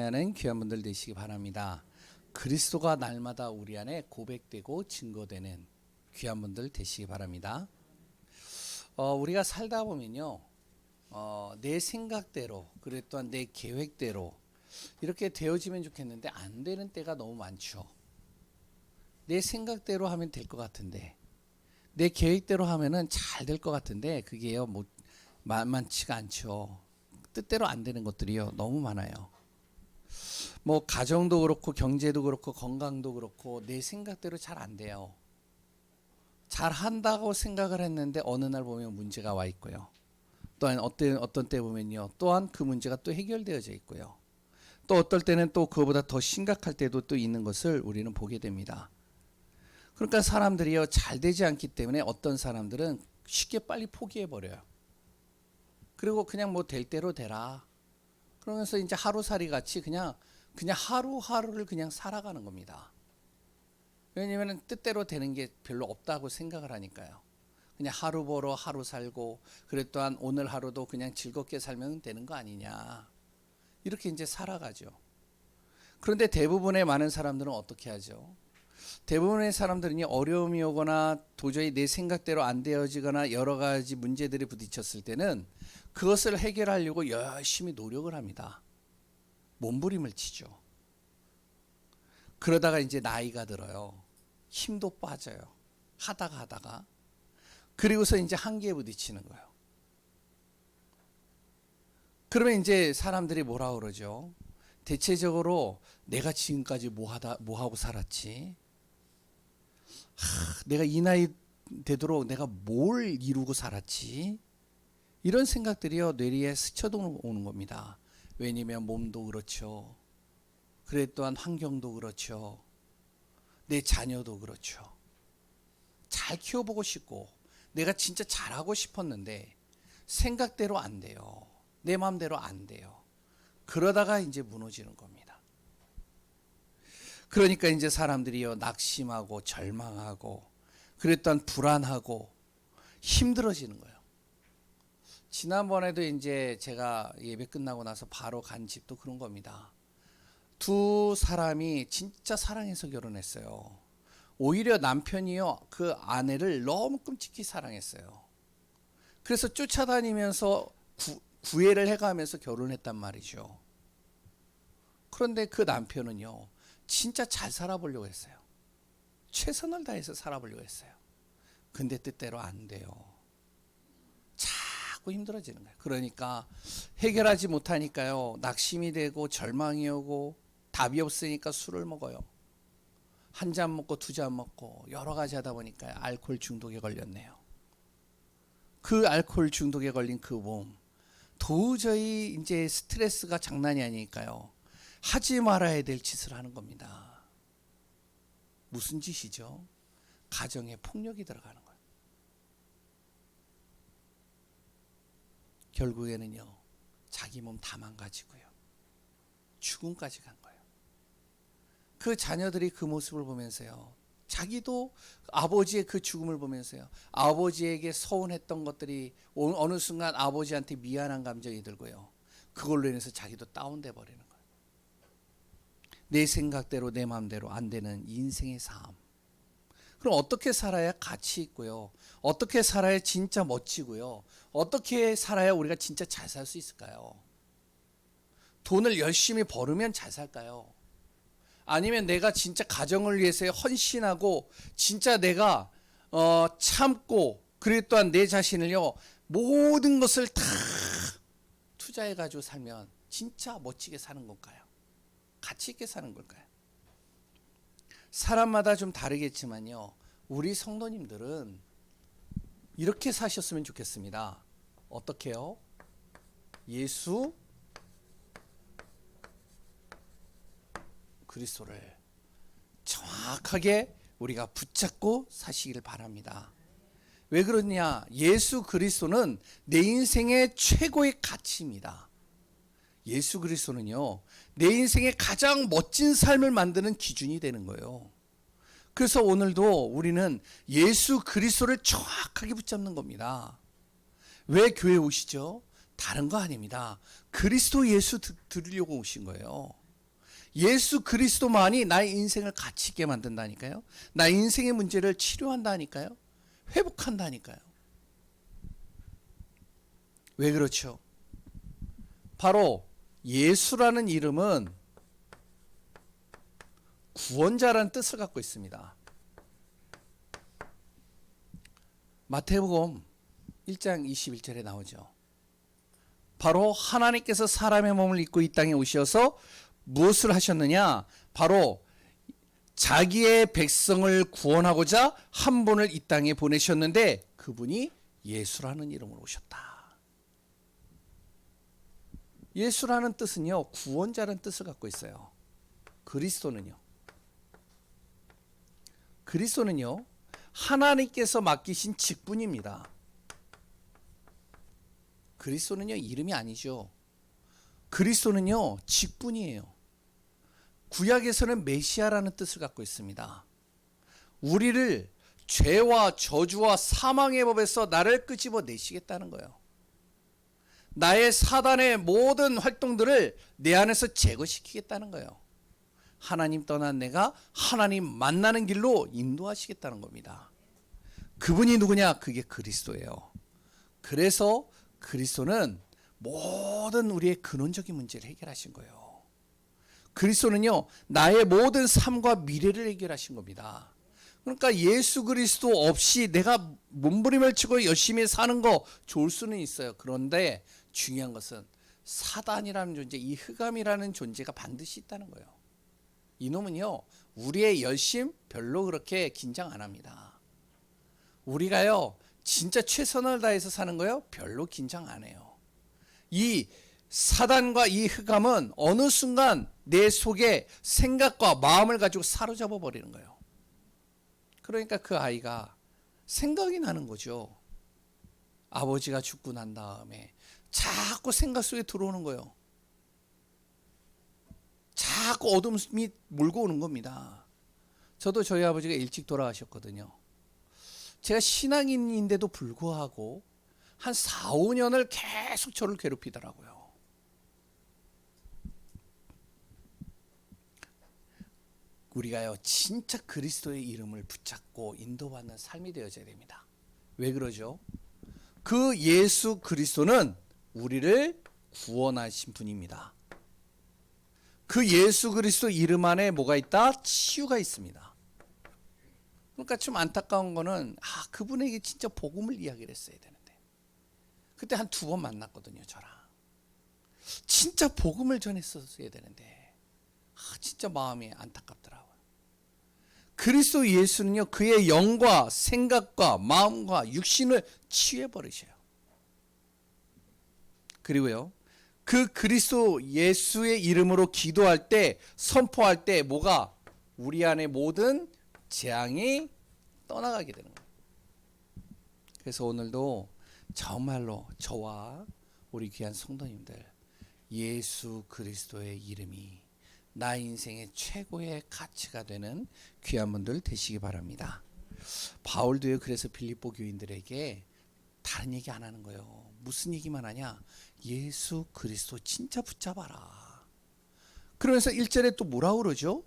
찬양하는 귀한 분들 되시기 바랍니다. 그리스도가 날마다 우리 안에 고백되고 증거되는 귀한 분들 되시기 바랍니다. 우리가 살다 보면요, 내 생각대로 그리고 또한 내 계획대로 이렇게 되어지면 좋겠는데 안 되는 때가 너무 많죠. 내 생각대로 하면 될 것 같은데, 내 계획대로 하면은 잘 될 것 같은데 그게요, 만만치가 않죠. 뜻대로 안 되는 것들이요 너무 많아요. 가정도 그렇고 경제도 그렇고 건강도 그렇고 내 생각대로 잘 안 돼요. 잘 한다고 생각을 했는데 어느 날 보면 문제가 와 있고요. 또한 어떤 때 보면요, 또한 그 문제가 또 해결되어져 있고요. 또 어떨 때는 또 그거보다 더 심각할 때도 또 있는 것을 우리는 보게 됩니다. 그러니까 사람들이요, 잘 되지 않기 때문에 어떤 사람들은 쉽게 빨리 포기해 버려요. 그리고 그냥 될 대로 되라. 그러면서 이제 하루살이 같이 그냥 하루하루를 그냥 살아가는 겁니다. 왜냐하면 뜻대로 되는 게 별로 없다고 생각을 하니까요. 그냥 하루 벌어 하루 살고, 그래 또한 오늘 하루도 그냥 즐겁게 살면 되는 거 아니냐. 이렇게 이제 살아가죠. 그런데 대부분의 많은 사람들은 어떻게 하죠? 대부분의 사람들은 어려움이 오거나 도저히 내 생각대로 안 되어지거나 여러 가지 문제들이 부딪혔을 때는 그것을 해결하려고 열심히 노력을 합니다. 몸부림을 치죠. 그러다가 이제 나이가 들어요. 힘도 빠져요. 하다가. 그리고서 이제 한계에 부딪히는 거예요. 그러면 이제 사람들이 뭐라 그러죠? 대체적으로 내가 지금까지 뭐 하고 살았지? 내가 이 나이 되도록 내가 뭘 이루고 살았지? 이런 생각들이요, 뇌리에 스쳐오는 겁니다. 왜냐면 몸도 그렇죠. 그래 또한 환경도 그렇죠. 내 자녀도 그렇죠. 잘 키워보고 싶고 내가 진짜 잘하고 싶었는데 생각대로 안 돼요. 내 마음대로 안 돼요. 그러다가 이제 무너지는 겁니다. 그러니까 이제 사람들이요, 낙심하고 절망하고 그랬던 불안하고 힘들어지는 거예요. 지난번에도 이제 제가 예배 끝나고 나서 바로 간 집도 그런 겁니다. 두 사람이 진짜 사랑해서 결혼했어요. 오히려 남편이요, 그 아내를 너무 끔찍히 사랑했어요. 그래서 쫓아다니면서 구애를 해가면서 결혼했단 말이죠. 그런데 그 남편은요, 진짜 잘 살아보려고 했어요. 최선을 다해서 살아보려고 했어요. 근데 뜻대로 안 돼요. 자꾸 힘들어지는 거예요. 그러니까 해결하지 못하니까요, 낙심이 되고 절망이 오고 답이 없으니까 술을 먹어요. 한 잔 먹고 두 잔 먹고 여러 가지 하다 보니까 알코올 중독에 걸렸네요. 그 알코올 중독에 걸린 그 몸, 도저히 이제 스트레스가 장난이 아니니까요, 하지 말아야 될 짓을 하는 겁니다. 무슨 짓이죠? 가정에 폭력이 들어가는 거예요. 결국에는요, 자기 몸 다 망가지고요, 죽음까지 간 거예요. 그 자녀들이 그 모습을 보면서요, 자기도 아버지의 그 죽음을 보면서요, 아버지에게 서운했던 것들이 어느 순간 아버지한테 미안한 감정이 들고요, 그걸로 인해서 자기도 다운돼 버리는 거예요. 내 생각대로 내 마음대로 안 되는 인생의 삶. 그럼 어떻게 살아야 가치 있고요, 어떻게 살아야 진짜 멋지고요, 어떻게 살아야 우리가 진짜 잘 살 수 있을까요? 돈을 열심히 벌으면 잘 살까요? 아니면 내가 진짜 가정을 위해서 헌신하고 진짜 내가 참고, 그리고 또한 내 자신을요, 모든 것을 다 투자해 가지고 살면 진짜 멋지게 사는 걸까요? 가치 있게 사는 걸까요? 사람마다 좀 다르겠지만요, 우리 성도님들은 이렇게 사셨으면 좋겠습니다. 어떻게요? 예수 그리스도를 정확하게 우리가 붙잡고 사시기를 바랍니다. 왜 그러냐? 예수 그리스도는 내 인생의 최고의 가치입니다. 예수 그리스도는요, 내 인생의 가장 멋진 삶을 만드는 기준이 되는 거예요. 그래서 오늘도 우리는 예수 그리스도를 정확하게 붙잡는 겁니다. 왜 교회에 오시죠? 다른 거 아닙니다. 그리스도 예수 들으려고 오신 거예요. 예수 그리스도만이 나의 인생을 가치 있게 만든다니까요. 나의 인생의 문제를 치료한다니까요. 회복한다니까요. 왜 그렇죠? 바로 예수라는 이름은 구원자라는 뜻을 갖고 있습니다. 마태복음 1장 21절에 나오죠. 바로 하나님께서 사람의 몸을 입고 이 땅에 오셔서 무엇을 하셨느냐? 바로 자기의 백성을 구원하고자 한 분을 이 땅에 보내셨는데 그분이 예수라는 이름으로 오셨다. 예수라는 뜻은요, 구원자라는 뜻을 갖고 있어요. 그리스도는요, 하나님께서 맡기신 직분입니다. 그리스도는요, 이름이 아니죠. 그리스도는요, 직분이에요. 구약에서는 메시아라는 뜻을 갖고 있습니다. 우리를 죄와 저주와 사망의 법에서 나를 끄집어 내시겠다는 거예요. 나의 사단의 모든 활동들을 내 안에서 제거시키겠다는 거예요. 하나님 떠난 내가 하나님 만나는 길로 인도하시겠다는 겁니다. 그분이 누구냐? 그게 그리스도예요. 그래서 그리스도는 모든 우리의 근원적인 문제를 해결하신 거예요. 그리스도는요, 나의 모든 삶과 미래를 해결하신 겁니다. 그러니까 예수 그리스도 없이 내가 몸부림을 치고 열심히 사는 거 좋을 수는 있어요. 그런데 중요한 것은 사단이라는 존재, 이 흑암이라는 존재가 반드시 있다는 거예요. 이놈은요, 우리의 열심 별로 그렇게 긴장 안 합니다. 우리가요, 진짜 최선을 다해서 사는 거요, 별로 긴장 안 해요. 이 사단과 이 흑암은 어느 순간 내 속에 생각과 마음을 가지고 사로잡아 버리는 거예요. 그러니까 그 아이가 생각이 나는 거죠. 아버지가 죽고 난 다음에 자꾸 생각 속에 들어오는 거예요. 자꾸 어둠이 몰고 오는 겁니다. 저도 저희 아버지가 일찍 돌아가셨거든요. 제가 신앙인인데도 불구하고 한 4, 5년을 계속 저를 괴롭히더라고요. 우리가요, 진짜 그리스도의 이름을 붙잡고 인도받는 삶이 되어져야 됩니다. 왜 그러죠? 그 예수 그리스도는 우리를 구원하신 분입니다. 그 예수 그리스도 이름 안에 뭐가 있다? 치유가 있습니다. 그러니까 좀 안타까운 거는 그분에게 진짜 복음을 이야기를 했어야 되는데, 그때 한 2번 만났거든요, 저랑. 진짜 복음을 전했었어야 되는데 진짜 마음이 안타깝더라고요. 그리스도 예수는요, 그의 영과 생각과 마음과 육신을 치유해 버리셔요. 그리고요, 그 그리스도 예수의 이름으로 기도할 때, 선포할 때 뭐가? 우리 안에 모든 재앙이 떠나가게 되는 거예요. 그래서 오늘도 정말로 저와 우리 귀한 성도님들, 예수 그리스도의 이름이 나의 인생의 최고의 가치가 되는 귀한 분들 되시기 바랍니다. 바울도요, 그래서 빌립보 교인들에게 다른 얘기 안 하는 거예요. 무슨 얘기만 하냐? 예수 그리스도 진짜 붙잡아라. 그러면서 1절에 또 뭐라고 그러죠?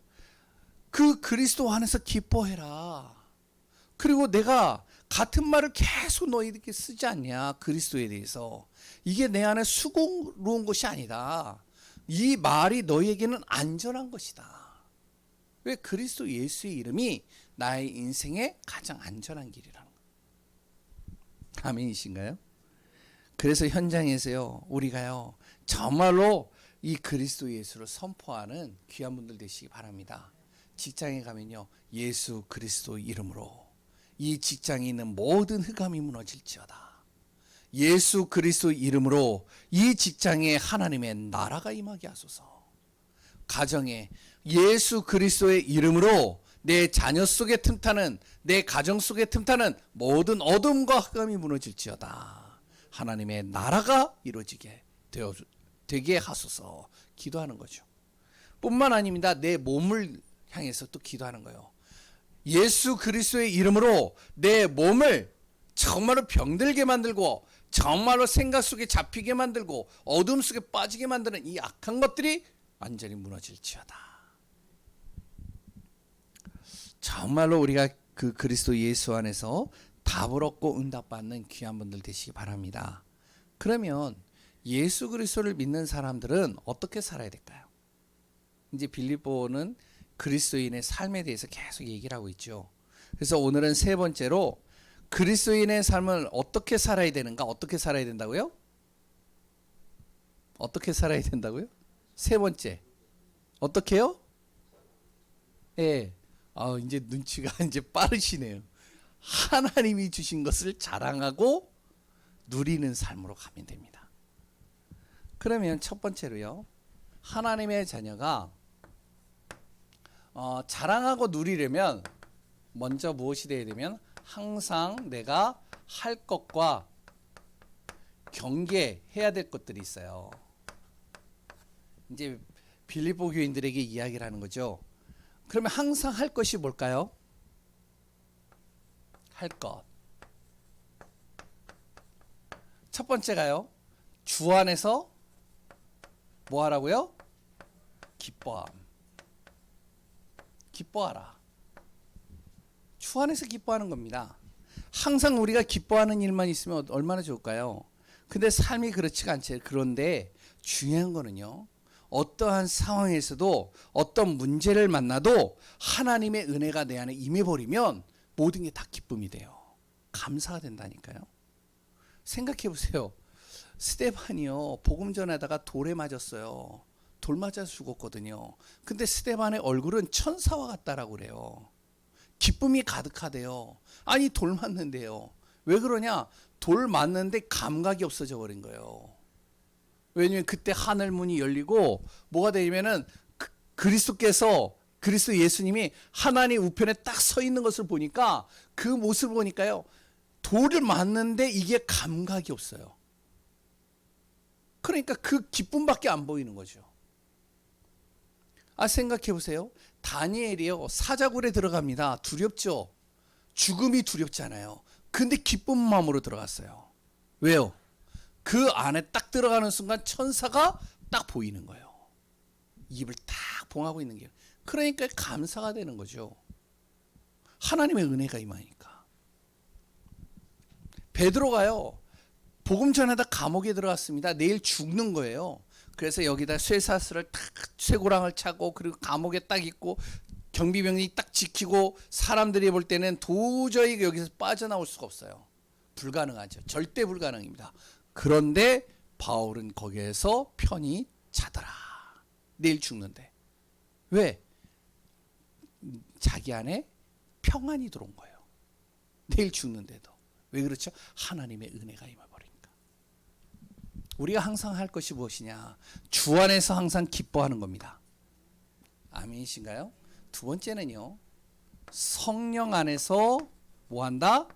그 그리스도 안에서 기뻐해라. 그리고 내가 같은 말을 계속 너희들께 쓰지 않냐, 그리스도에 대해서. 이게 내 안에 수고로운 것이 아니다. 이 말이 너희에게는 안전한 것이다. 왜? 그리스도 예수의 이름이 나의 인생의 가장 안전한 길이라는 거예요. 아멘이신가요? 그래서 현장에서요, 우리가요, 정말로 이 그리스도 예수를 선포하는 귀한 분들 되시기 바랍니다. 직장에 가면요, 예수 그리스도 이름으로 이 직장에 있는 모든 흑암이 무너질지어다. 예수 그리스도 이름으로 이 직장에 하나님의 나라가 임하게 하소서. 가정에 예수 그리스도의 이름으로 내 자녀 속에 틈타는, 내 가정 속에 틈타는 모든 어둠과 흑암이 무너질지어다. 하나님의 나라가 이루어지게 되게 하소서. 기도하는 거죠. 뿐만 아닙니다. 내 몸을 향해서 또 기도하는 거예요. 예수 그리스도의 이름으로 내 몸을 정말로 병들게 만들고, 정말로 생각 속에 잡히게 만들고, 어둠 속에 빠지게 만드는 이 악한 것들이 완전히 무너질지어다. 정말로 우리가 그 그리스도 예수 안에서 답을 얻고 응답받는 귀한 분들 되시기 바랍니다. 그러면 예수 그리스도를 믿는 사람들은 어떻게 살아야 될까요? 이제 빌립보는 그리스도인의 삶에 대해서 계속 얘기를 하고 있죠. 그래서 오늘은 세 번째로 그리스도인의 삶을 어떻게 살아야 되는가? 어떻게 살아야 된다고요? 어떻게 살아야 된다고요? 세 번째. 어떻게요? 예. 이제 눈치가 이제 빠르시네요. 하나님이 주신 것을 자랑하고 누리는 삶으로 가면 됩니다. 그러면 첫 번째로요. 하나님의 자녀가 자랑하고 누리려면 먼저 무엇이 되어야 되면 항상 내가 할 것과 경계해야 될 것들이 있어요. 이제 빌립보 교인들에게 이야기를 하는 거죠. 그러면 항상 할 것이 뭘까요? 할 것. 첫 번째가요. 주 안에서 뭐 하라고요? 기뻐함. 기뻐하라. 주 안에서 기뻐하는 겁니다. 항상 우리가 기뻐하는 일만 있으면 얼마나 좋을까요? 근데 삶이 그렇지가 않죠. 그런데 중요한 거는요. 어떠한 상황에서도 어떤 문제를 만나도 하나님의 은혜가 내 안에 임해버리면 모든 게 다 기쁨이 돼요. 감사가 된다니까요. 생각해 보세요. 스데반이요. 복음 전하다가 돌에 맞았어요. 돌 맞아서 죽었거든요. 근데 스데반의 얼굴은 천사와 같다라고 그래요. 기쁨이 가득하대요. 아니 돌 맞는데요. 왜 그러냐? 돌 맞는데 감각이 없어져 버린 거예요. 왜냐면 그때 하늘 문이 열리고 뭐가 되냐면은 그리스도 예수님이 하나님 우편에 딱 서 있는 것을 보니까 그 모습을 보니까요. 돌을 맞는데 이게 감각이 없어요. 그러니까 그 기쁨밖에 안 보이는 거죠. 생각해 보세요. 다니엘이요. 사자굴에 들어갑니다. 두렵죠. 죽음이 두렵잖아요. 근데 기쁜 마음으로 들어갔어요. 왜요? 그 안에 딱 들어가는 순간 천사가 딱 보이는 거예요. 입을 딱 봉하고 있는 게. 그러니까 감사가 되는 거죠. 하나님의 은혜가 임하니까. 베드로가요. 복음 전하다 감옥에 들어갔습니다. 내일 죽는 거예요. 그래서 여기다 쇠사슬을 탁 쇠고랑을 차고 그리고 감옥에 딱 있고 경비병이 딱 지키고 사람들이 볼 때는 도저히 여기서 빠져나올 수가 없어요. 불가능하죠. 절대 불가능입니다. 그런데 바울은 거기에서 편히 자더라. 내일 죽는데. 왜? 자기 안에 평안이 들어온 거예요. 내일 죽는데도. 왜 그렇죠? 하나님의 은혜가 임해버리니까. 우리가 항상 할 것이 무엇이냐? 주 안에서 항상 기뻐하는 겁니다. 아멘이신가요? 두 번째는요. 성령 안에서 뭐한다?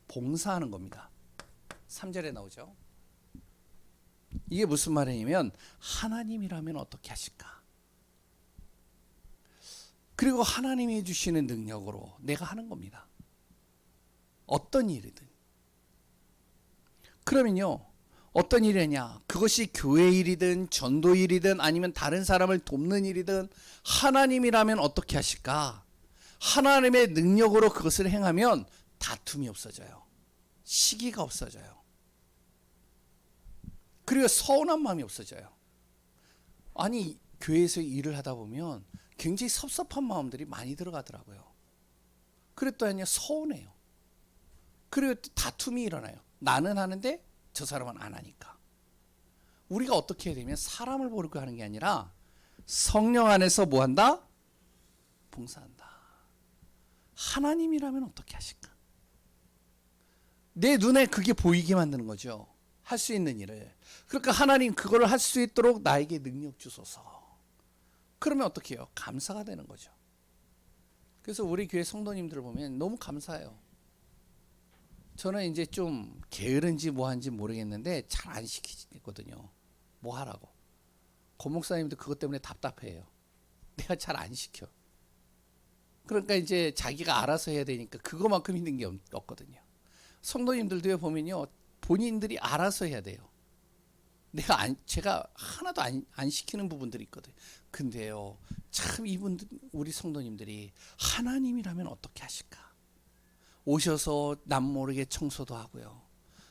봉사하는 겁니다. 3절에 나오죠. 이게 무슨 말이냐면 하나님이라면 어떻게 하실까? 그리고 하나님이 주시는 능력으로 내가 하는 겁니다. 어떤 일이든. 그러면요. 어떤 일이냐? 그것이 교회 일이든 전도 일이든 아니면 다른 사람을 돕는 일이든 하나님이라면 어떻게 하실까? 하나님의 능력으로 그것을 행하면 다툼이 없어져요. 시기가 없어져요. 그리고 서운한 마음이 없어져요. 아니 교회에서 일을 하다 보면 굉장히 섭섭한 마음들이 많이 들어가더라고요. 그랬더니 서운해요. 그리고 다툼이 일어나요. 나는 하는데 저 사람은 안 하니까. 우리가 어떻게 해야 되면 사람을 보려고 하는 게 아니라 성령 안에서 뭐 한다? 봉사한다. 하나님이라면 어떻게 하실까? 내 눈에 그게 보이게 만드는 거죠. 할 수 있는 일을. 그러니까 하나님 그걸 할 수 있도록 나에게 능력 주소서. 그러면 어떻게 해요? 감사가 되는 거죠. 그래서 우리 교회 성도님들 보면 너무 감사해요. 저는 이제 좀 게으른지 뭐한지 모르겠는데 잘 안 시키거든요. 뭐 하라고. 고 목사님도 그것 때문에 답답해요. 내가 잘 안 시켜. 그러니까 이제 자기가 알아서 해야 되니까 그거만큼 힘든 게 없거든요. 성도님들도 보면요. 본인들이 알아서 해야 돼요. 제가 하나도 안 시키는 부분들이 있거든요. 근데요. 참 이분들 우리 성도님들이 하나님이라면 어떻게 하실까? 오셔서 남 모르게 청소도 하고요.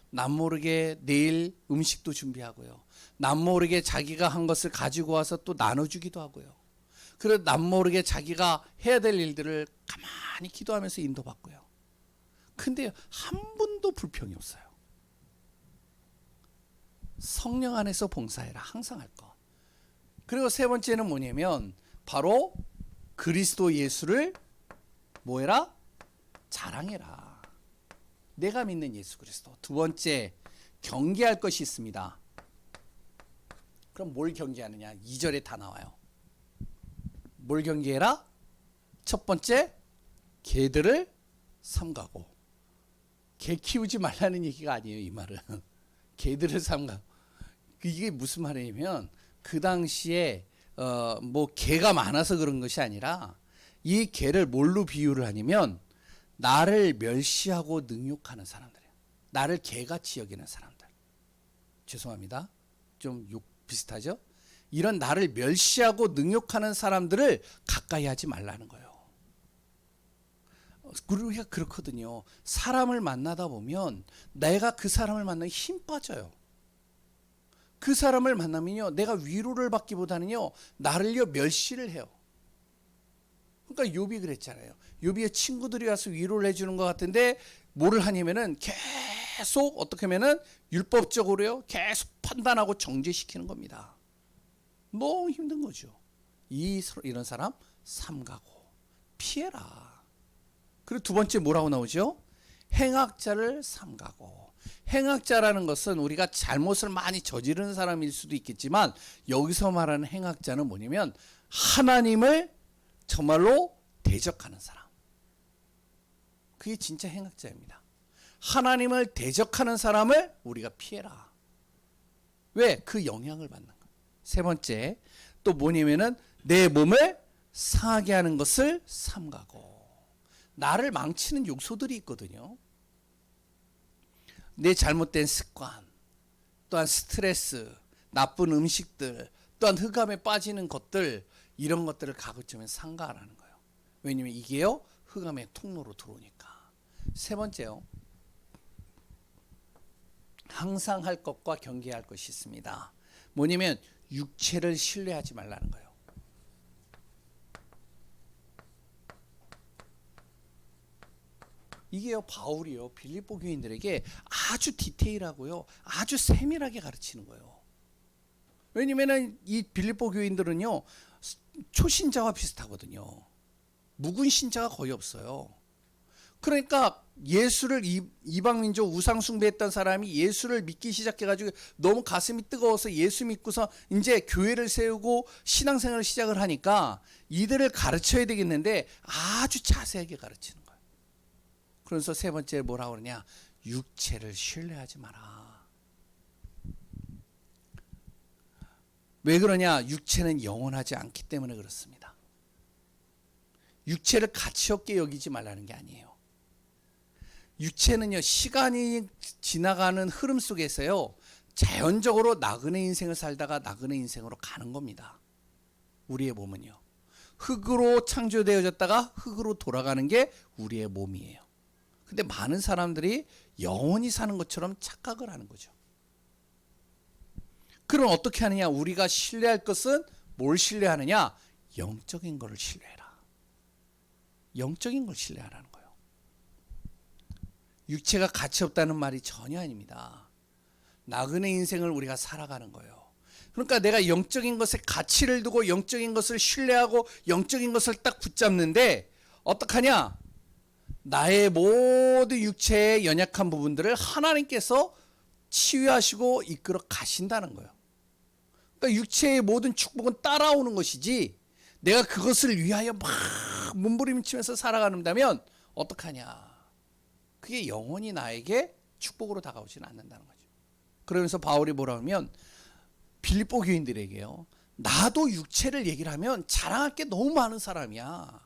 남 모르게 내일 음식도 준비하고요. 남 모르게 자기가 한 것을 가지고 와서 또 나눠주기도 하고요. 그리고 남 모르게 자기가 해야 될 일들을 가만히 기도하면서 인도받고요. 근데 한 분도 불평이 없어요. 성령 안에서 봉사해라. 항상 할 거. 그리고 세 번째는 뭐냐면 바로 그리스도 예수를 뭐해라? 자랑해라. 내가 믿는 예수 그리스도. 두 번째, 경계할 것이 있습니다. 그럼 뭘 경계하느냐? 2절에 다 나와요. 뭘 경계해라? 첫 번째, 개들을 삼가고. 개 키우지 말라는 얘기가 아니에요, 이 말은. 개들을 삼가. 이게 무슨 말이냐면 그 당시에 뭐 개가 많아서 그런 것이 아니라 이 개를 뭘로 비유를 하냐면 나를 멸시하고 능욕하는 사람들이에요. 나를 개같이 여기는 사람들. 죄송합니다. 좀 욕 비슷하죠? 이런 나를 멸시하고 능욕하는 사람들을 가까이 하지 말라는 거예요. 우리가 그렇거든요. 사람을 만나다 보면 내가 그 사람을 만나면 힘 빠져요. 그 사람을 만나면요, 내가 위로를 받기보다는요, 나를요 멸시를 해요. 그러니까 욥이 그랬잖아요. 욥이의 친구들이 와서 위로를 해주는 것 같은데 뭐를 하냐면은 계속 어떻게 하면은 율법적으로요 계속 판단하고 정죄시키는 겁니다. 너무 힘든 거죠. 이런 사람 삼가고 피해라. 그리고 두 번째 뭐라고 나오죠? 행악자를 삼가고. 행악자라는 것은 우리가 잘못을 많이 저지르는 사람일 수도 있겠지만 여기서 말하는 행악자는 뭐냐면 하나님을 정말로 대적하는 사람. 그게 진짜 행악자입니다. 하나님을 대적하는 사람을 우리가 피해라. 왜? 그 영향을 받는 거예요. 세 번째, 또 뭐냐면은 내 몸을 상하게 하는 것을 삼가고. 나를 망치는 요소들이 있거든요. 내 잘못된 습관, 또한 스트레스, 나쁜 음식들, 또한 흑암에 빠지는 것들, 이런 것들을 가급적이면 삼가하라는 거예요. 왜냐면 이게요 흑암의 통로로 들어오니까. 세 번째요, 항상 할 것과 경계할 것이 있습니다. 뭐냐면 육체를 신뢰하지 말라는 거예요. 이게요 바울이요 빌립보 교인들에게 아주 디테일하고요 아주 세밀하게 가르치는 거예요. 왜냐면은 이 빌립보 교인들은요 초신자와 비슷하거든요. 묵은 신자가 거의 없어요. 그러니까 예수를 이방 민족 우상 숭배했던 사람이 예수를 믿기 시작해가지고 너무 가슴이 뜨거워서 예수 믿고서 이제 교회를 세우고 신앙생활을 시작을 하니까 이들을 가르쳐야 되겠는데 아주 자세하게 가르치는 거예요. 그래서 세 번째 뭐라고 그러냐? 육체를 신뢰하지 마라. 왜 그러냐? 육체는 영원하지 않기 때문에 그렇습니다. 육체를 가치 없게 여기지 말라는 게 아니에요. 육체는요 시간이 지나가는 흐름 속에서요 자연적으로 나그네 인생을 살다가 나그네 인생으로 가는 겁니다. 우리의 몸은요 흙으로 창조되어졌다가 흙으로 돌아가는 게 우리의 몸이에요. 근데 많은 사람들이 영원히 사는 것처럼 착각을 하는 거죠. 그럼 어떻게 하느냐? 우리가 신뢰할 것은 뭘 신뢰하느냐? 영적인 것을 신뢰해라. 영적인 걸 신뢰하라는 거예요. 육체가 가치 없다는 말이 전혀 아닙니다. 나그네 인생을 우리가 살아가는 거예요. 그러니까 내가 영적인 것에 가치를 두고 영적인 것을 신뢰하고 영적인 것을 딱 붙잡는데 어떡하냐? 나의 모든 육체의 연약한 부분들을 하나님께서 치유하시고 이끌어 가신다는 거예요. 그러니까 육체의 모든 축복은 따라오는 것이지 내가 그것을 위하여 막 몸부림치면서 살아간다면 어떡하냐? 그게 영원히 나에게 축복으로 다가오지는 않는다는 거죠. 그러면서 바울이 뭐라 하면 빌립보 교인들에게요. 나도 육체를 얘기를 하면 자랑할 게 너무 많은 사람이야.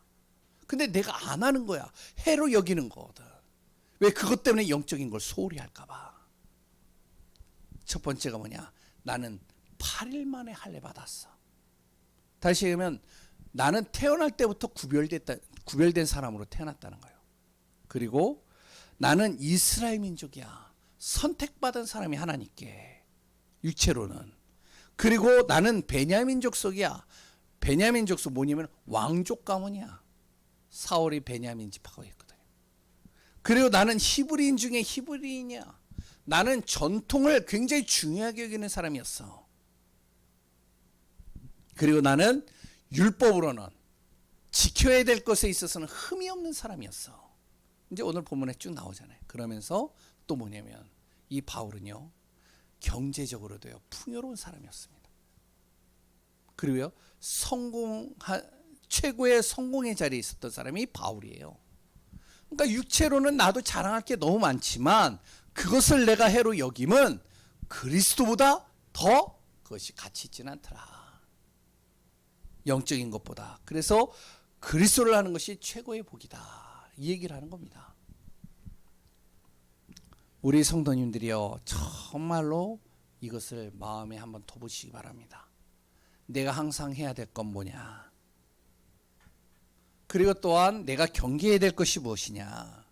근데 내가 안 하는 거야. 해로 여기는 거거든. 왜? 그것 때문에 영적인 걸 소홀히 할까 봐. 첫 번째가 뭐냐? 나는 8일 만에 할례 받았어. 다시 얘기하면 나는 태어날 때부터 구별된 사람으로 태어났다는 거예요. 그리고 나는 이스라엘 민족이야. 선택받은 사람이 하나님께, 육체로는. 그리고 나는 베냐민 족속이야. 베냐민 족속 뭐냐면 왕족 가문이야. 사울이 베냐민 지파가 있거든요. 그리고 나는 히브리인 중에 히브리인이야. 나는 전통을 굉장히 중요하게 여기는 사람이었어. 그리고 나는 율법으로는 지켜야 될 것에 있어서는 흠이 없는 사람이었어. 이제 오늘 본문에 쭉 나오잖아요. 그러면서 또 뭐냐면 이 바울은요, 경제적으로도요 풍요로운 사람이었습니다. 그리고요 최고의 성공의 자리에 있었던 사람이 바울이에요. 그러니까 육체로는 나도 자랑할 게 너무 많지만 그것을 내가 해로 여김은 그리스도보다 더 그것이 가치 있지는 않더라. 영적인 것보다. 그래서 그리스도를 하는 것이 최고의 복이다. 이 얘기를 하는 겁니다. 우리 성도님들이요, 정말로 이것을 마음에 한번 둬보시기 바랍니다. 내가 항상 해야 될 건 뭐냐? 그리고 또한 내가 경계해야 될 것이 무엇이냐?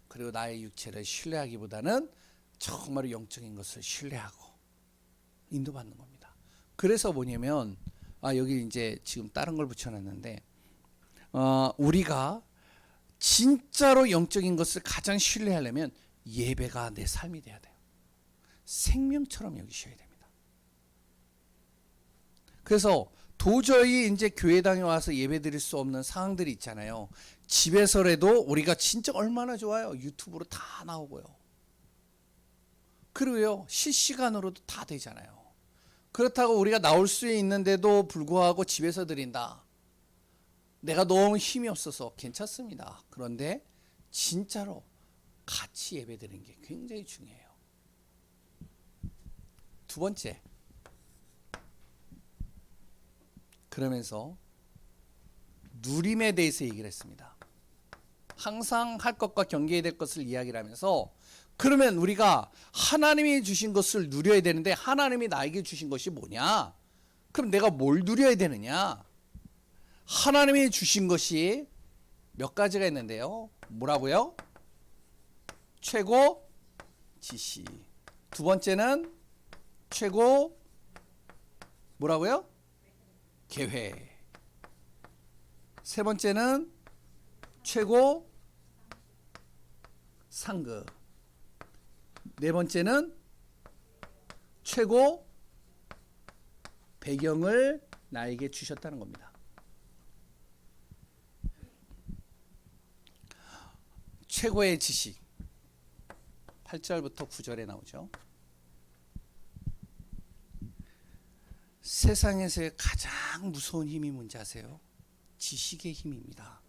그리고 나의 육체를 신뢰하기보다는 정말 영적인 것을 신뢰하고 인도받는 겁니다. 그래서 뭐냐면 여기 이제 지금 다른 걸 붙여놨는데 우리가 진짜로 영적인 것을 가장 신뢰하려면 예배가 내 삶이 돼야 돼요. 생명처럼 여기셔야 됩니다. 그래서 도저히 이제 교회당에 와서 예배 드릴 수 없는 상황들이 있잖아요. 집에서라도 우리가 진짜 얼마나 좋아요. 유튜브로 다 나오고요. 그리고요 실시간으로도 다 되잖아요. 그렇다고 우리가 나올 수 있는데도 불구하고 집에서 드린다. 내가 너무 힘이 없어서 괜찮습니다. 그런데 진짜로 같이 예배 드리는 게 굉장히 중요해요. 두 번째, 그러면서 누림에 대해서 얘기를 했습니다. 항상 할 것과 경계해야 될 것을 이야기를 하면서, 그러면 우리가 하나님이 주신 것을 누려야 되는데 하나님이 나에게 주신 것이 뭐냐? 그럼 내가 뭘 누려야 되느냐? 하나님이 주신 것이 몇 가지가 있는데요. 뭐라고요? 최고 지식. 두 번째는 최고 뭐라고요? 계획. 세 번째는 최고 상급. 네 번째는 최고 배경을 나에게 주셨다는 겁니다. 최고의 지식 8절부터 9절에 나오죠. 세상에서의 가장 무서운 힘이 뭔지 아세요? 지식의 힘입니다.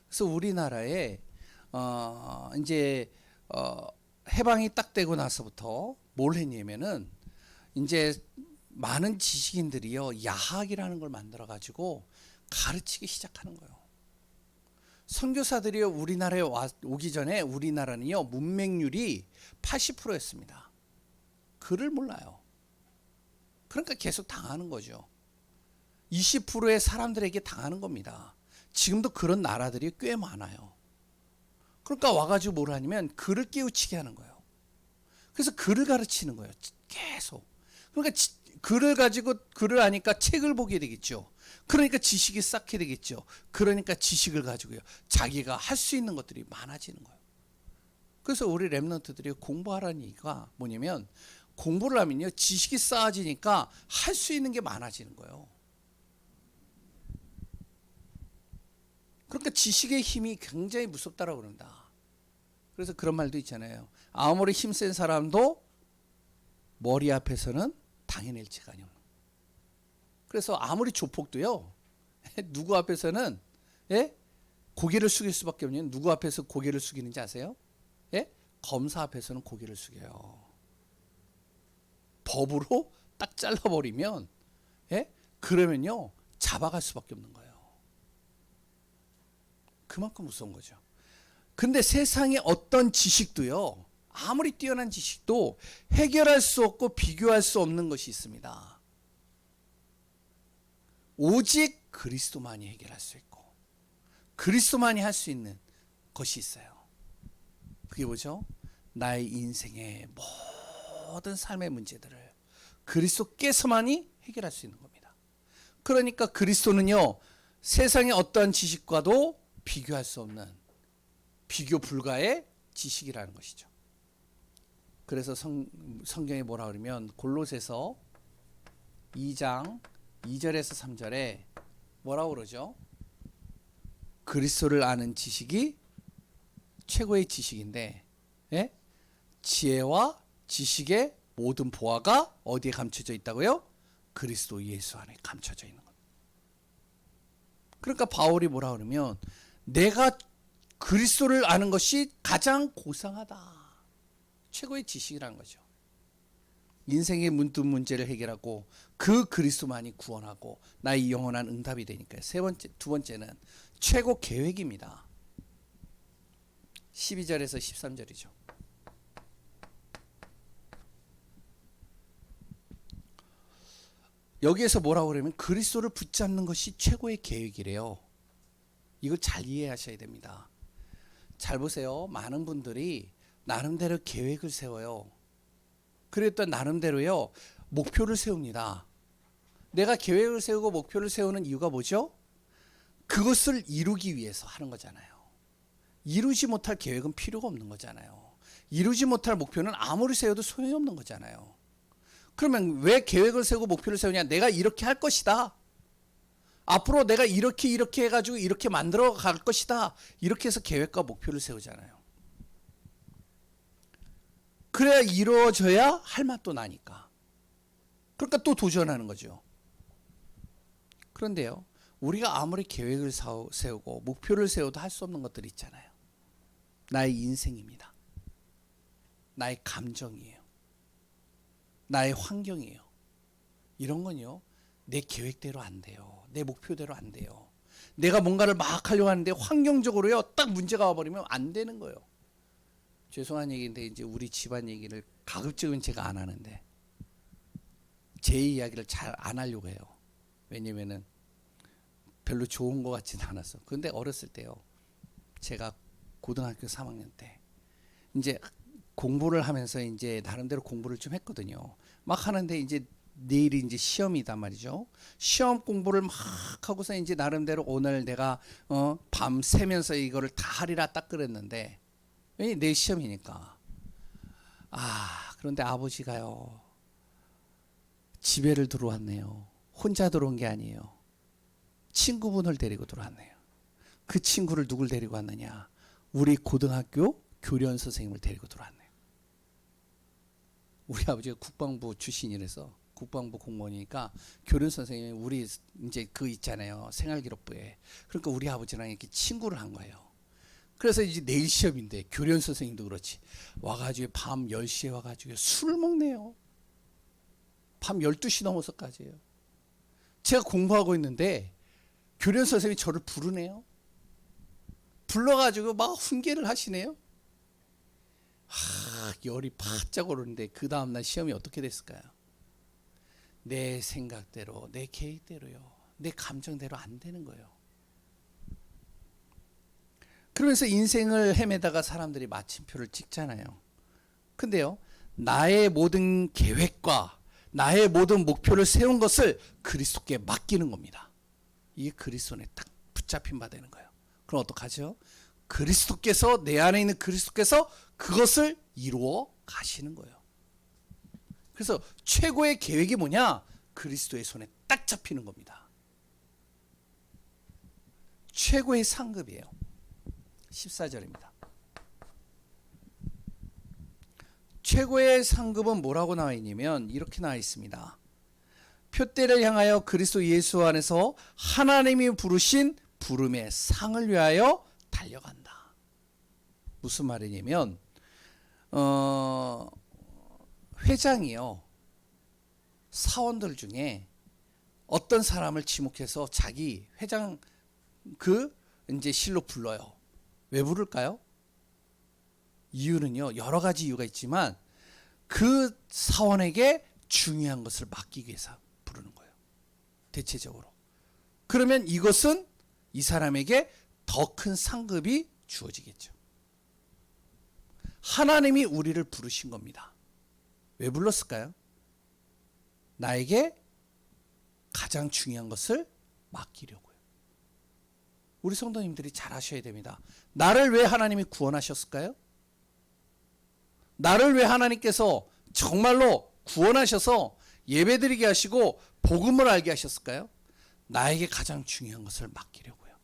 그래서 우리나라에 이제 해방이 딱 되고 나서부터 뭘 했냐면은 이제 많은 지식인들이요 야학이라는 걸 만들어 가지고 가르치기 시작하는 거예요. 선교사들이요 우리나라에 오기 전에 우리나라는요 문맹률이 80%였습니다. 글을 몰라요. 그러니까 계속 당하는 거죠. 20%의 사람들에게 당하는 겁니다. 지금도 그런 나라들이 꽤 많아요. 그러니까 와가지고 뭘 하냐면 글을 깨우치게 하는 거예요. 그래서 글을 가르치는 거예요. 계속. 그러니까 글을 가지고 글을 아니까 책을 보게 되겠죠. 그러니까 지식이 쌓게 되겠죠. 그러니까 지식을 가지고요 자기가 할 수 있는 것들이 많아지는 거예요. 그래서 우리 랩런트들이 공부하라는 얘기가 뭐냐면, 공부를 하면요 지식이 쌓아지니까 할 수 있는 게 많아지는 거예요. 그러니까 지식의 힘이 굉장히 무섭다라고 그런다. 그래서 그런 말도 있잖아요. 아무리 힘센 사람도 머리 앞에서는 당해낼지가 아니오. 그래서 아무리 조폭도요 누구 앞에서는 고개를 숙일 수밖에 없는, 누구 앞에서 고개를 숙이는지 아세요? 검사 앞에서는 고개를 숙여요. 법으로 딱 잘라버리면 그러면요 잡아갈 수밖에 없는 거예요. 그만큼 무서운 거죠. 근데 세상에 어떤 지식도요 아무리 뛰어난 지식도 해결할 수 없고 비교할 수 없는 것이 있습니다. 오직 그리스도만이 해결할 수 있고 그리스도만이 할 수 있는 것이 있어요. 그게 뭐죠? 나의 인생의 모든 삶의 문제들을 그리스도께서만이 해결할 수 있는 겁니다. 그러니까 그리스도는요, 세상의 어떠한 지식과도 비교할 수 없는 비교 불가의 지식이라는 것이죠. 그래서 성경에 뭐라 그러면 골로새서 2장 2절에서 3절에 뭐라고 그러죠? 그리스도를 아는 지식이 최고의 지식인데, 예? 지혜와 지식의 모든 보화가 어디에 감춰져 있다고요? 그리스도 예수 안에 감춰져 있는 겁니다. 그러니까 바울이 뭐라 그러면 내가 그리스도를 아는 것이 가장 고상하다. 최고의 지식이라는 거죠. 인생의 문제를 해결하고 그 그리스도만이 구원하고 나의 영원한 응답이 되니까요. 두 번째는 최고 계획입니다. 12절에서 13절이죠. 여기에서 뭐라고 그러면 그리스도를 붙잡는 것이 최고의 계획이래요. 이거 잘 이해하셔야 됩니다. 잘 보세요. 많은 분들이 나름대로 계획을 세워요. 그랬더 나름대로요, 목표를 세웁니다. 내가 계획을 세우고 목표를 세우는 이유가 뭐죠? 그것을 이루기 위해서 하는 거잖아요. 이루지 못할 계획은 필요가 없는 거잖아요. 이루지 못할 목표는 아무리 세워도 소용이 없는 거잖아요. 그러면 왜 계획을 세우고 목표를 세우냐? 내가 이렇게 할 것이다. 앞으로 내가 이렇게 해가지고 이렇게 만들어 갈 것이다. 이렇게 해서 계획과 목표를 세우잖아요. 그래야 이루어져야 할 맛도 나니까. 그러니까 또 도전하는 거죠. 그런데요, 우리가 아무리 계획을 세우고 목표를 세워도 할 수 없는 것들이 있잖아요. 나의 인생입니다. 나의 감정이에요. 나의 환경이에요. 이런 건요, 내 계획대로 안 돼요. 내 목표대로 안 돼요. 내가 뭔가를 막 하려고 하는데 환경적으로요, 딱 문제가 와버리면 안 되는 거예요. 죄송한 얘기인데 이제 우리 집안 얘기를 가급적이면 제가 안 하는데 제 이야기를 잘 안 하려고 해요. 왜냐면은 별로 좋은 것 같지는 않았어. 그런데 어렸을 때요, 제가 고등학교 3학년 때 이제 공부를 하면서 이제 나름대로 공부를 좀 했거든요. 막 하는데 이제 내일이 이제 시험이단 말이죠. 시험 공부를 막 하고서 이제 나름대로 오늘 내가 밤 새면서 이거를 다 하리라 딱 그랬는데, 왜 내 시험이니까. 그런데 아버지가요, 집에를 들어왔네요. 혼자 들어온 게 아니에요. 친구분을 데리고 들어왔네요. 그 친구를 누굴 데리고 왔느냐? 우리 고등학교 교련 선생님을 데리고 들어왔네요. 우리 아버지가 국방부 출신이라서 국방부 공무원이니까 교련 선생님이 우리 이제 그 있잖아요, 생활기록부에. 그러니까 우리 아버지랑 이렇게 친구를 한 거예요. 그래서 이제 내일 시험인데 교련 선생님도 그렇지, 와가지고 밤 10시에 와가지고 술을 먹네요. 밤 12시 넘어서까지예요. 제가 공부하고 있는데 교련 선생님이 저를 부르네요. 불러가지고 막 훈계를 하시네요. 열이 바짝 오르는데 그 다음날 시험이 어떻게 됐을까요? 내 생각대로, 내 계획대로요, 내 감정대로 안 되는 거예요. 그러면서 인생을 헤매다가 사람들이 마침표를 찍잖아요. 근데요, 나의 모든 계획과 나의 모든 목표를 세운 것을 그리스도께 맡기는 겁니다. 이게 그리스도에 딱 붙잡힌 바 되는 거예요. 그럼 어떡하죠? 그리스도께서, 내 안에 있는 그리스도께서 그것을 이루어 가시는 거예요. 그래서 최고의 계획이 뭐냐? 그리스도의 손에 딱 잡히는 겁니다. 최고의 상급이에요. 14절입니다. 최고의 상급은 뭐라고 나와 있냐면 이렇게 나와 있습니다. 표대를 향하여 그리스도 예수 안에서 하나님이 부르신 부름의 상을 위하여 달려간다. 무슨 말이냐면 회장이요, 사원들 중에 어떤 사람을 지목해서 자기 회장 이제 실로 불러요. 왜 부를까요? 이유는요, 여러 가지 이유가 있지만 그 사원에게 중요한 것을 맡기기 위해서 부르는 거예요. 대체적으로 그러면 이것은 이 사람에게 더 큰 상급이 주어지겠죠. 하나님이 우리를 부르신 겁니다. 왜 불렀을까요? 나에게 가장 중요한 것을 맡기려고요. 우리 성도님들이 잘 아셔야 됩니다. 나를 왜 하나님이 구원하셨을까요? 나를 왜 하나님께서 정말로 구원하셔서 예배드리게 하시고 복음을 알게 하셨을까요? 나에게 가장 중요한 것을 맡기려고요.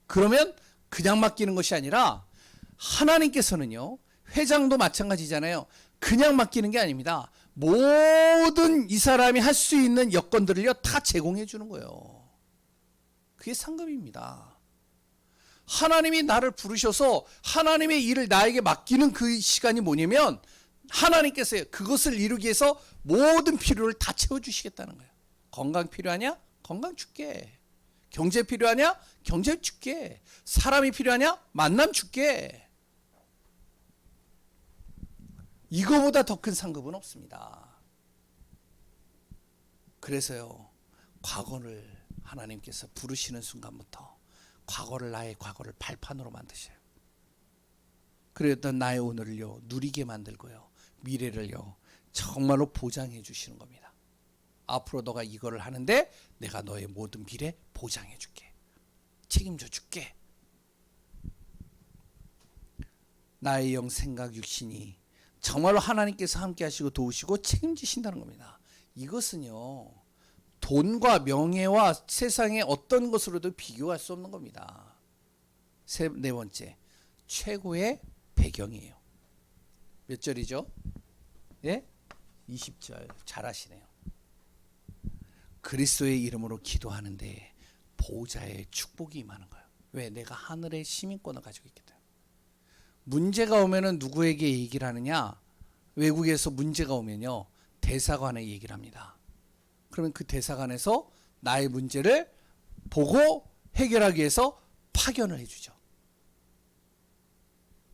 그러면 그냥 맡기는 것이 아니라 하나님께서는요, 회장도 마찬가지잖아요. 그냥 맡기는 게 아닙니다. 모든 이 사람이 할 수 있는 여건들을요 다 제공해 주는 거예요. 그게 상급입니다. 하나님이 나를 부르셔서 하나님의 일을 나에게 맡기는 그 시간이 뭐냐면 하나님께서 그것을 이루기 위해서 모든 필요를 다 채워주시겠다는 거예요. 건강 필요하냐? 건강 줄게. 경제 필요하냐? 경제 줄게. 사람이 필요하냐? 만남 줄게. 이거보다 더 큰 상급은 없습니다. 그래서요, 과거를 하나님께서 부르시는 순간부터 나의 과거를 발판으로 만드셔요. 그랬던 나의 오늘을요 누리게 만들고요, 미래를요 정말로 보장해 주시는 겁니다. 앞으로 너가 이거를 하는데 내가 너의 모든 미래 보장해 줄게, 책임져 줄게. 나의 영, 생각, 육신이 정말로 하나님께서 함께 하시고 도우시고 책임지신다는 겁니다. 이것은요 돈과 명예와 세상의 어떤 것으로도 비교할 수 없는 겁니다. 네 번째, 최고의 배경이에요. 몇 절이죠? 예? 20절. 잘하시네요. 그리스도의 이름으로 기도하는데 보호자의 축복이 임하는 거예요. 왜? 내가 하늘의 시민권을 가지고 있기 때문에. 문제가 오면은 누구에게 얘기를 하느냐? 외국에서 문제가 오면요 대사관에 얘기를 합니다. 그러면 그 대사관에서 나의 문제를 보고 해결하기 위해서 파견을 해주죠.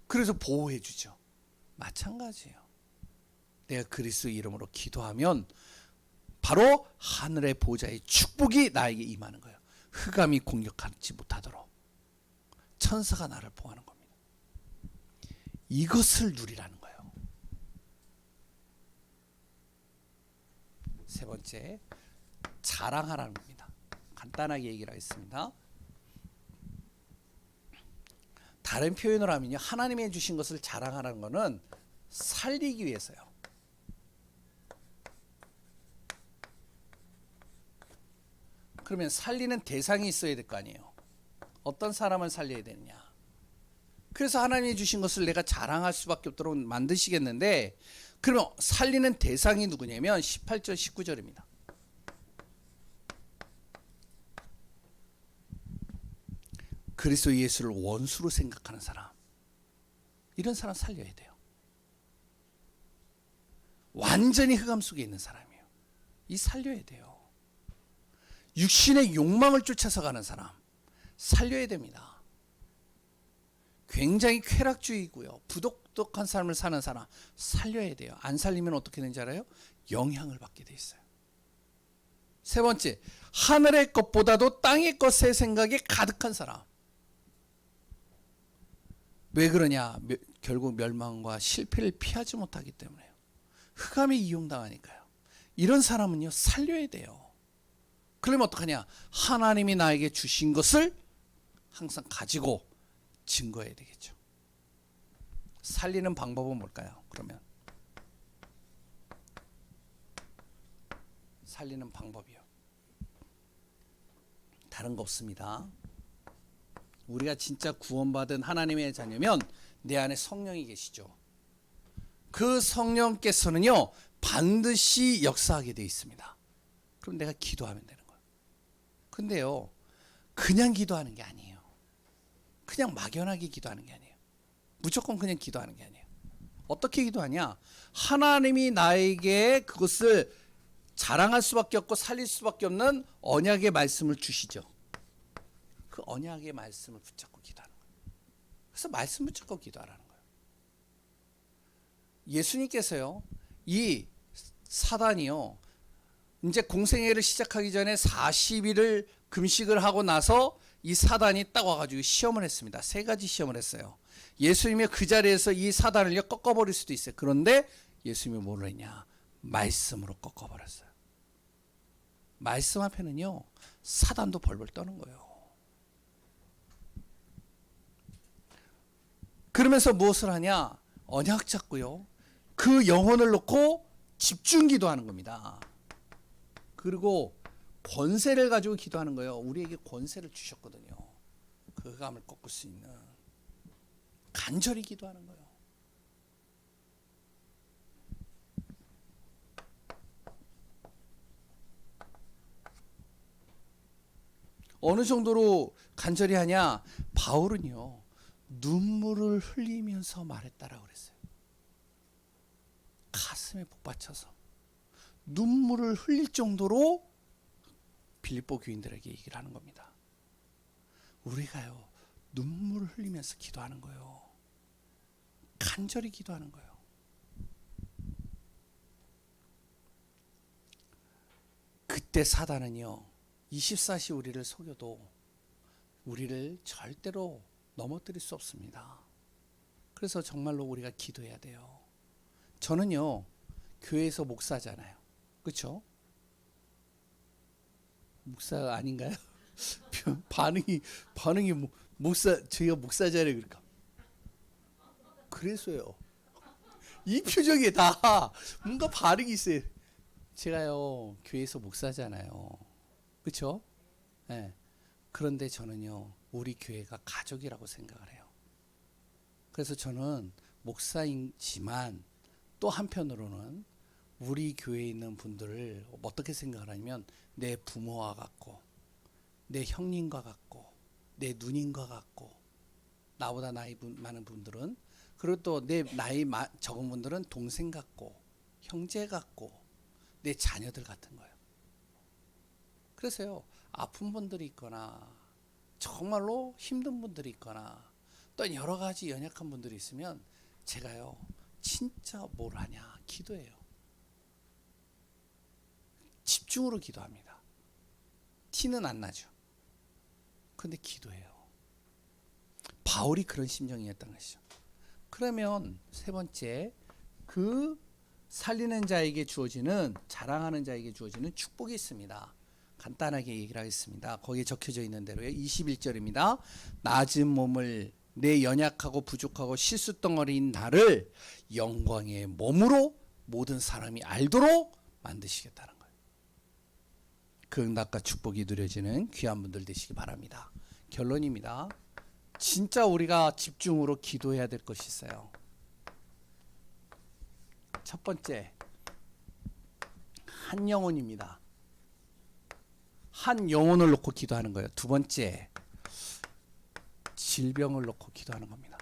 그래서 보호해주죠. 마찬가지예요. 내가 그리스도 이름으로 기도하면 바로 하늘의 보좌의 축복이 나에게 임하는 거예요. 흑암이 공격하지 못하도록 천사가 나를 보호하는 겁니다. 이것을 누리라는 거예요. 세 번째, 자랑하라는 겁니다. 간단하게 얘기를 하겠습니다. 다른 표현을 하면요, 하나님이 해주신 것을 자랑하라는 것은 살리기 위해서요. 그러면 살리는 대상이 있어야 될 거 아니에요. 어떤 사람을 살려야 되느냐. 그래서 하나님이 주신 것을 내가 자랑할 수밖에 없도록 만드시겠는데, 그러면 살리는 대상이 누구냐면 18절 19절입니다. 그리스도 예수를 원수로 생각하는 사람, 이런 사람 살려야 돼요. 완전히 흑암 속에 있는 사람이에요. 이 살려야 돼요. 육신의 욕망을 쫓아서 가는 사람 살려야 됩니다. 굉장히 쾌락주의고요, 부도덕한 삶을 사는 사람 살려야 돼요. 안 살리면 어떻게 되는지 알아요? 영향을 받게 돼 있어요. 세 번째, 하늘의 것보다도 땅의 것의 생각이 가득한 사람. 왜 그러냐? 결국 멸망과 실패를 피하지 못하기 때문에요. 흑암에 이용당하니까요. 이런 사람은요 살려야 돼요. 그러면 어떡하냐? 하나님이 나에게 주신 것을 항상 가지고 증거해야 되겠죠. 살리는 방법은 뭘까요? 그러면 살리는 방법이요, 다른 거 없습니다. 우리가 진짜 구원받은 하나님의 자녀면 내 안에 성령이 계시죠. 그 성령께서는요 반드시 역사하게 되어 있습니다. 그럼 내가 기도하면 되는 거예요. 근데요 그냥 기도하는 게 아니에요. 그냥 막연하게 기도하는 게 아니에요. 무조건 그냥 기도하는 게 아니에요. 어떻게 기도하냐? 하나님이 나에게 그것을 자랑할 수밖에 없고 살릴 수밖에 없는 언약의 말씀을 주시죠. 그 언약의 말씀을 붙잡고 기도하는 거예요. 그래서 말씀 붙잡고 기도하라는 거예요. 예수님께서요 이 사단이요 이제 공생애를 시작하기 전에 40일을 금식을 하고 나서 이 사단이 딱 와가지고 시험을 했습니다. 3가지 시험을 했어요. 예수님이 그 자리에서 이 사단을 꺾어버릴 수도 있어요. 그런데 예수님이 뭘 했냐? 말씀으로 꺾어버렸어요. 말씀 앞에는요, 사단도 벌벌 떠는 거예요. 그러면서 무엇을 하냐? 언약 잡고요, 그 영혼을 놓고 집중 기도하는 겁니다. 그리고 권세를 가지고 기도하는 거예요. 우리에게 권세를 주셨거든요. 그 흑암을 꺾을 수 있는. 간절히 기도하는 거예요. 어느 정도로 간절히 하냐? 바울은요, 눈물을 흘리면서 말했다라고 그랬어요. 가슴에 복받쳐서 눈물을 흘릴 정도로 빌립보 교인들에게 얘기를 하는 겁니다. 우리가요, 눈물을 흘리면서 기도하는 거예요. 간절히 기도하는 거예요. 그때 사단은요, 24시 우리를 속여도 우리를 절대로 넘어뜨릴 수 없습니다. 그래서 정말로 우리가 기도해야 돼요. 저는요, 교회에서 목사잖아요. 그렇죠? 목사 아닌가요? 반응이 목사, 저희가 목사잖아요. 그러니까 그래서요, 이 표정에 다 뭔가 반응이 있어요. 제가요, 교회에서 목사잖아요. 그렇죠? 네. 그런데 저는요, 우리 교회가 가족이라고 생각을 해요. 그래서 저는 목사이지만 또 한편으로는 우리 교회에 있는 분들을 어떻게 생각을 하냐면, 내 부모와 같고, 내 형님과 같고, 내 누님과 같고, 나보다 나이 많은 분들은, 그리고 또 내 나이 적은 분들은 동생 같고, 형제 같고, 내 자녀들 같은 거예요. 그래서요, 아픈 분들이 있거나 정말로 힘든 분들이 있거나 또 여러 가지 연약한 분들이 있으면 제가요, 진짜 뭘 하냐? 기도해요. 집중으로 기도합니다. 티는 안 나죠. 근데 기도해요. 바울이 그런 심정이었던 것이죠. 그러면 세 번째, 그 살리는 자에게 주어지는, 자랑하는 자에게 주어지는 축복이 있습니다. 간단하게 얘기를 하겠습니다. 거기에 적혀져 있는 대로요. 21절입니다. 낮은 몸을, 내 연약하고 부족하고 실수덩어리인 나를 영광의 몸으로 모든 사람이 알도록 만드시겠다는 거예요. 그 응답과 축복이 누려지는 귀한 분들 되시기 바랍니다. 결론입니다. 진짜 우리가 집중으로 기도해야 될 것이 있어요. 첫 번째, 한 영혼입니다. 한 영혼을 놓고 기도하는 거예요. 두 번째, 질병을 놓고 기도하는 겁니다.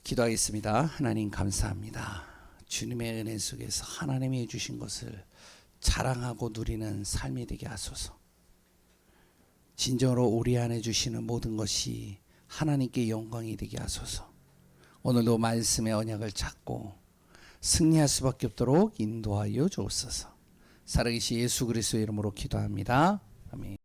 기도하겠습니다. 하나님 감사합니다. 주님의 은혜 속에서 하나님이 해주신 것을 자랑하고 누리는 삶이 되게 하소서. 진정으로 우리 안에 주시는 모든 것이 하나님께 영광이 되게 하소서. 오늘도 말씀의 언약을 찾고 승리할 수밖에 없도록 인도하여 주옵소서. 살아계신 예수 그리스도의 이름으로 기도합니다. 아멘.